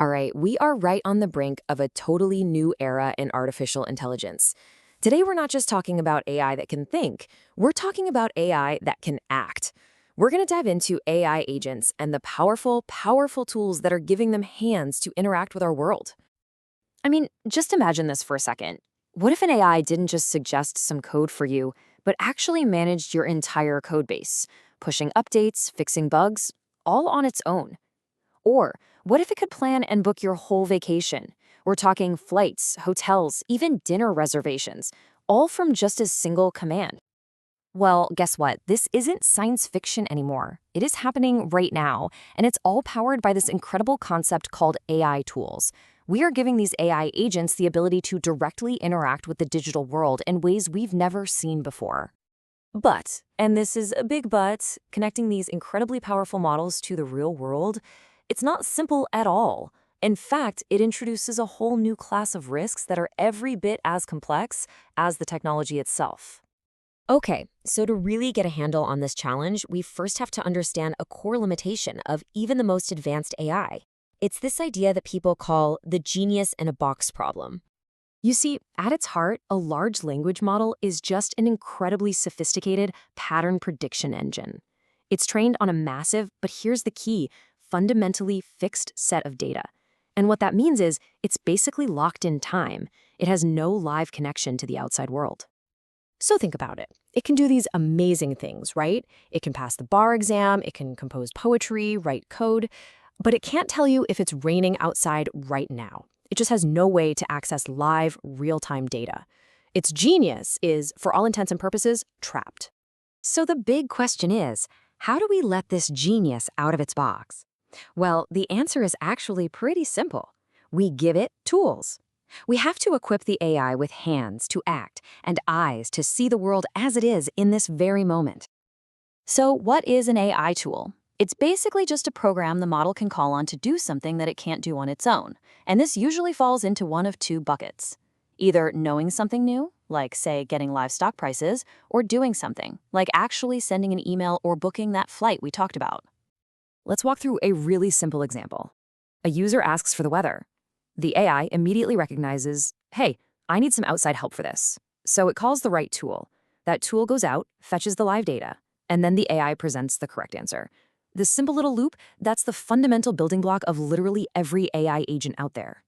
All right, we are right on the brink of a totally new era in artificial intelligence. Today, we're not just talking about AI that can think, we're talking about AI that can act. We're going to dive into AI agents and the powerful, powerful tools that are giving them hands to interact with our world. I mean, just imagine this for a second. What if an AI didn't just suggest some code for you, but actually managed your entire code base, pushing updates, fixing bugs, all on its own? Or what if it could plan and book your whole vacation? We're talking flights, hotels, even dinner reservations, all from just a single command. Well, guess what? This isn't science fiction anymore. It is happening right now, and it's all powered by this incredible concept called AI tools. We are giving these AI agents the ability to directly interact with the digital world in ways we've never seen before. But, and this is a big but, connecting these incredibly powerful models to the real world, it's not simple at all. In fact, it introduces a whole new class of risks that are every bit as complex as the technology itself. Okay, so to really get a handle on this challenge, we first have to understand a core limitation of even the most advanced AI. It's this idea that people call the genius in a box problem. You see, at its heart, a large language model is just an incredibly sophisticated pattern prediction engine. It's trained on a massive, but here's the key, fundamentally fixed set of data. And what that means is it's basically locked in time. It has no live connection to the outside world. So think about it. It can do these amazing things, right? It can pass the bar exam, it can compose poetry, write code, but it can't tell you if it's raining outside right now. It just has no way to access live, real-time data. Its genius is, for all intents and purposes, trapped. So the big question is, how do we let this genius out of its box? Well, the answer is actually pretty simple. We give it tools. We have to equip the AI with hands to act and eyes to see the world as it is in this very moment. So what is an AI tool? It's basically just a program the model can call on to do something that it can't do on its own. And this usually falls into one of two buckets. Either knowing something new, like, say, getting live stock prices, or doing something, like actually sending an email or booking that flight we talked about. Let's walk through a really simple example. A user asks for the weather. The AI immediately recognizes, hey, I need some outside help for this. So it calls the right tool. That tool goes out, fetches the live data, and then the AI presents the correct answer. This simple little loop, that's the fundamental building block of literally every AI agent out there.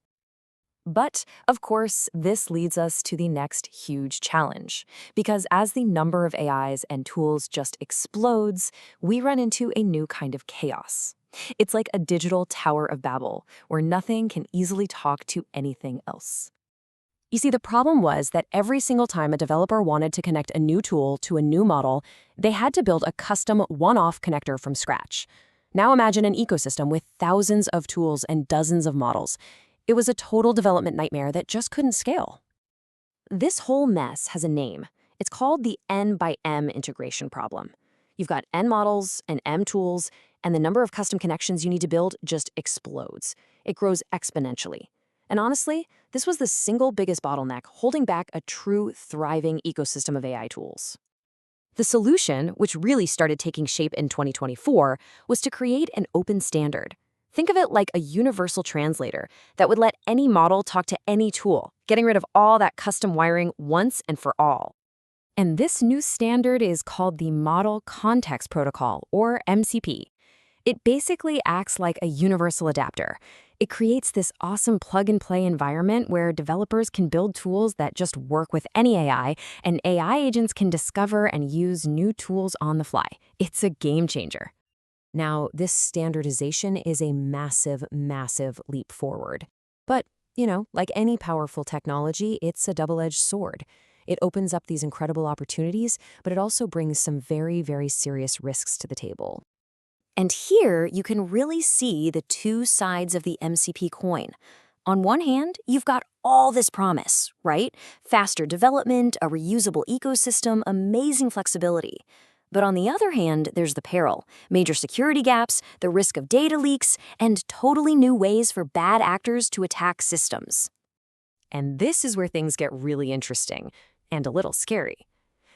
But, of course, this leads us to the next huge challenge. Because as the number of AIs and tools just explodes, we run into a new kind of chaos. It's like a digital Tower of Babel, where nothing can easily talk to anything else. You see, the problem was that every single time a developer wanted to connect a new tool to a new model, they had to build a custom one-off connector from scratch. Now imagine an ecosystem with thousands of tools and dozens of models. It was a total development nightmare that just couldn't scale. This whole mess has a name. It's called the N by M integration problem. You've got N models and M tools, and the number of custom connections you need to build just explodes. It grows exponentially. And honestly, this was the single biggest bottleneck holding back a true, thriving ecosystem of AI tools. The solution, which really started taking shape in 2024, was to create an open standard. Think of it like a universal translator that would let any model talk to any tool, getting rid of all that custom wiring once and for all. And this new standard is called the Model Context Protocol, or MCP. It basically acts like a universal adapter. It creates this awesome plug-and-play environment where developers can build tools that just work with any AI, and AI agents can discover and use new tools on the fly. It's a game changer. Now, this standardization is a massive, massive leap forward. But, like any powerful technology, it's a double-edged sword. It opens up these incredible opportunities, but it also brings some very, very serious risks to the table. And here, you can really see the two sides of the MCP coin. On one hand, you've got all this promise, right? Faster development, a reusable ecosystem, amazing flexibility. But on the other hand, there's the peril, major security gaps, the risk of data leaks, and totally new ways for bad actors to attack systems. And this is where things get really interesting and a little scary.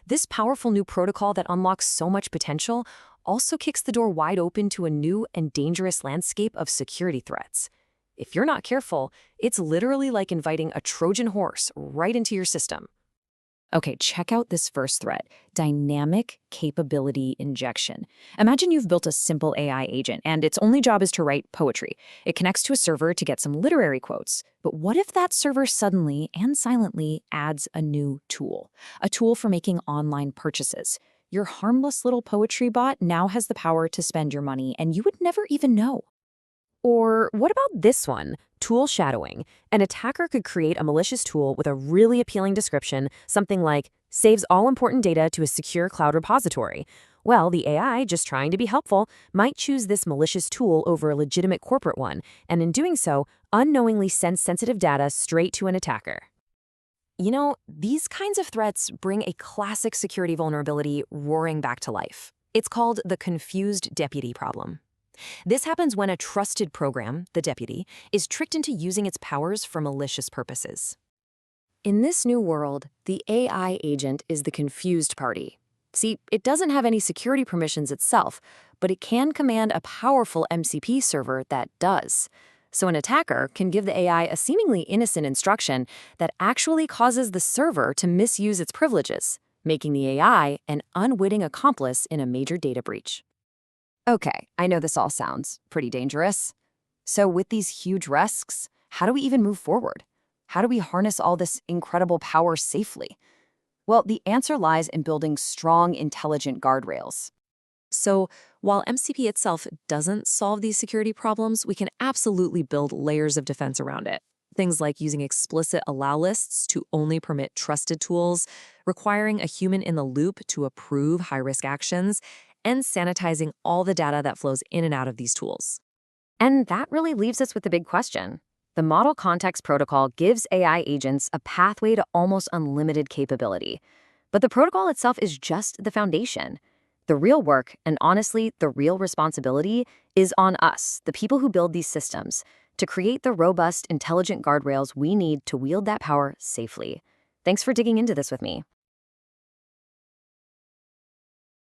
This powerful new protocol that unlocks so much potential also kicks the door wide open to a new and dangerous landscape of security threats. If you're not careful, it's literally like inviting a Trojan horse right into your system. Okay, check out this first thread, dynamic capability injection. Imagine you've built a simple AI agent, and its only job is to write poetry. It connects to a server to get some literary quotes. But what if that server suddenly and silently adds a new tool? A tool for making online purchases. Your harmless little poetry bot now has the power to spend your money, and you would never even know. Or what about this one? Tool shadowing. An attacker could create a malicious tool with a really appealing description, something like, saves all important data to a secure cloud repository. Well, the AI, just trying to be helpful, might choose this malicious tool over a legitimate corporate one, and in doing so, unknowingly send sensitive data straight to an attacker. You know, these kinds of threats bring a classic security vulnerability roaring back to life. It's called the confused deputy problem. This happens when a trusted program, the deputy, is tricked into using its powers for malicious purposes. In this new world, the AI agent is the confused party. See, it doesn't have any security permissions itself, but it can command a powerful MCP server that does. So an attacker can give the AI a seemingly innocent instruction that actually causes the server to misuse its privileges, making the AI an unwitting accomplice in a major data breach. Okay, I know this all sounds pretty dangerous. So with these huge risks, how do we even move forward? How do we harness all this incredible power safely? Well, the answer lies in building strong, intelligent guardrails. So while MCP itself doesn't solve these security problems, we can absolutely build layers of defense around it. Things like using explicit allow lists to only permit trusted tools, requiring a human in the loop to approve high-risk actions, and sanitizing all the data that flows in and out of these tools. And that really leaves us with the big question. The Model Context Protocol gives AI agents a pathway to almost unlimited capability. But the protocol itself is just the foundation. The real work, and honestly, the real responsibility, is on us, the people who build these systems, to create the robust, intelligent guardrails we need to wield that power safely. Thanks for digging into this with me.